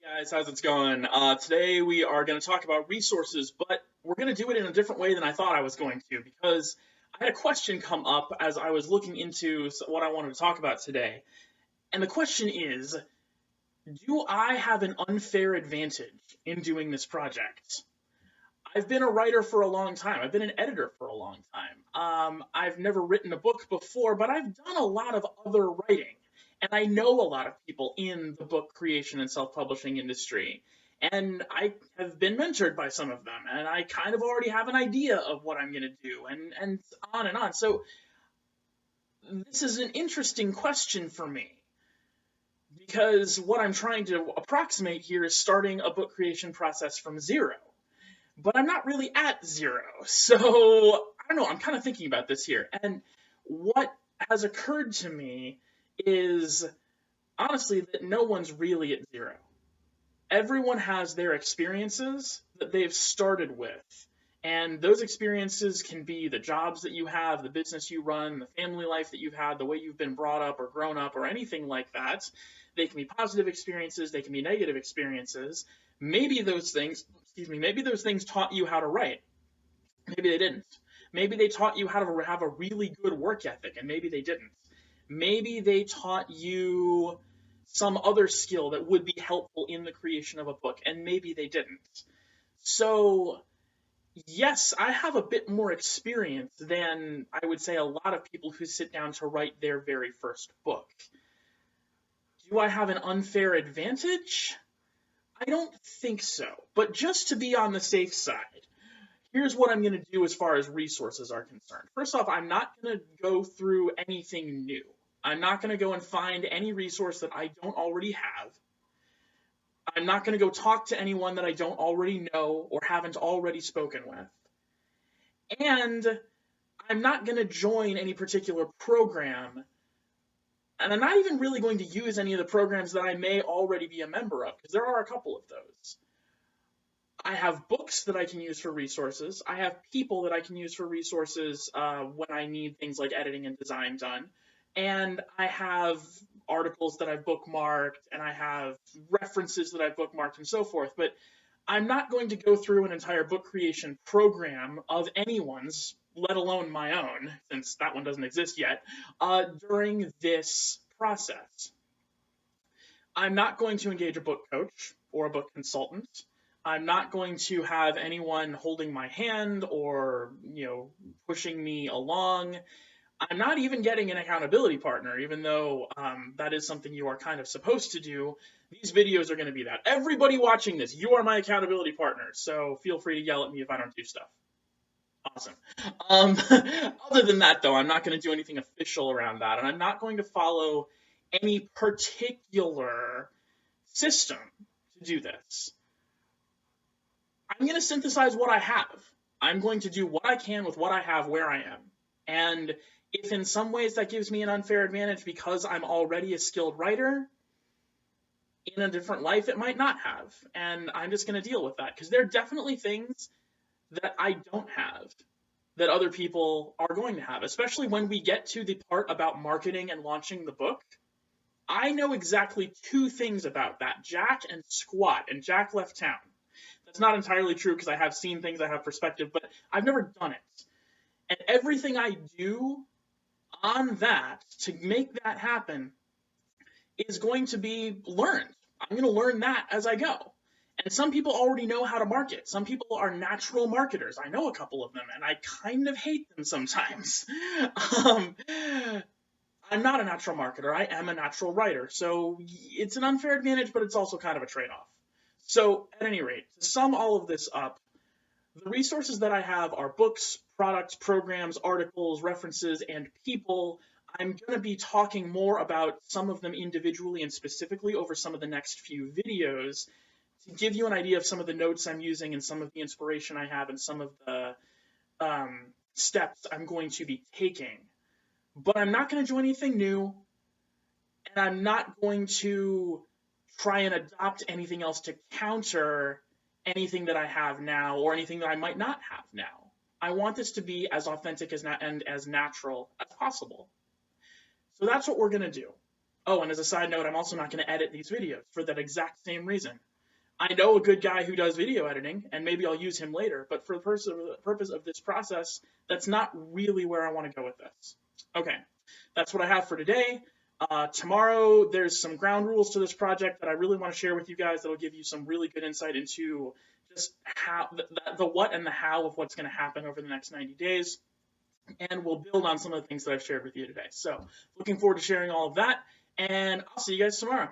Guys, how's it going? Today we are going to talk about resources, but we're going to do it in a different way than I thought I was going to because I had a question come up as I was looking into what I wanted to talk about today. And the question is, do I have an unfair advantage in doing this project? I've been a writer for a long time. I've been an editor for a long time. I've never written a book before, but I've done a lot of other writing. And I know a lot of people in the book creation and self publishing industry. And I have been mentored by some of them. And I kind of already have an idea of what I'm going to do, and on and on. So this is an interesting question for me because what I'm trying to approximate here is starting a book creation process from zero, but I'm not really at zero. So I don't know, I'm kind of thinking about this here. And what has occurred to me is honestly that no one's really at zero. Everyone has their experiences that they've started with. And those experiences can be the jobs that you have, the business you run, the family life that you've had, the way you've been brought up or grown up, or anything like that. They can be positive experiences, they can be negative experiences. Maybe those things taught you how to write. Maybe they didn't. Maybe they taught you how to have a really good work ethic, and maybe they didn't. Maybe they taught you some other skill that would be helpful in the creation of a book, and maybe they didn't. So, yes, I have a bit more experience than I would say a lot of people who sit down to write their very first book. Do I have an unfair advantage? I don't think so. But just to be on the safe side, here's what I'm going to do as far as resources are concerned. First off, I'm not going to go through anything new. I'm not going to go and find any resource that I don't already have. I'm not going to go talk to anyone that I don't already know or haven't already spoken with. And I'm not going to join any particular program. And I'm not even really going to use any of the programs that I may already be a member of, because there are a couple of those. I have books that I can use for resources. I have people that I can use for resources when I need things like editing and design done. And I have articles that I've bookmarked, and I have references that I've bookmarked, and so forth. But I'm not going to go through an entire book creation program of anyone's, let alone my own, since that one doesn't exist yet, during this process. I'm not going to engage a book coach or a book consultant. I'm not going to have anyone holding my hand or, pushing me along. I'm not even getting an accountability partner, even though that is something you are kind of supposed to do. These videos are going to be that. Everybody watching this, you are my accountability partner, so feel free to yell at me if I don't do stuff. Awesome. Other than that, though, I'm not going to do anything official around that, and I'm not going to follow any particular system to do this. I'm going to synthesize what I have. I'm going to do what I can with what I have where I am. And if in some ways that gives me an unfair advantage because I'm already a skilled writer, in a different life it might not have. And I'm just going to deal with that because there are definitely things that I don't have that other people are going to have, especially when we get to the part about marketing and launching the book. I know exactly two things about that, Jack and Squat, and Jack left town. That's not entirely true because I have seen things, I have perspective, but I've never done it. And everything I do on that to make that happen is going to be learned. I'm going to learn that as I go. And some people already know how to market. Some people are natural marketers. I know a couple of them, and I kind of hate them sometimes. I'm not a natural marketer. I am a natural writer. So it's an unfair advantage, but it's also kind of a trade-off. So at any rate, to sum all of this up, the resources that I have are books, products, programs, articles, references, and people. I'm going to be talking more about some of them individually and specifically over some of the next few videos to give you an idea of some of the notes I'm using and some of the inspiration I have and some of the steps I'm going to be taking. But I'm not going to do anything new, and I'm not going to try and adopt anything else to counter anything that I have now or anything that I might not have now. I want this to be as authentic and as natural as possible. So that's what we're going to do. Oh, and as a side note, I'm also not going to edit these videos for that exact same reason. I know a good guy who does video editing, and maybe I'll use him later, but for the purpose of this process, that's not really where I want to go with this. Okay, that's what I have for today. Tomorrow, there's some ground rules to this project that I really want to share with you guys that'll give you some really good insight into just how the what and the how of what's going to happen over the next 90 days. And we'll build on some of the things that I've shared with you today. So, looking forward to sharing all of that, and I'll see you guys tomorrow.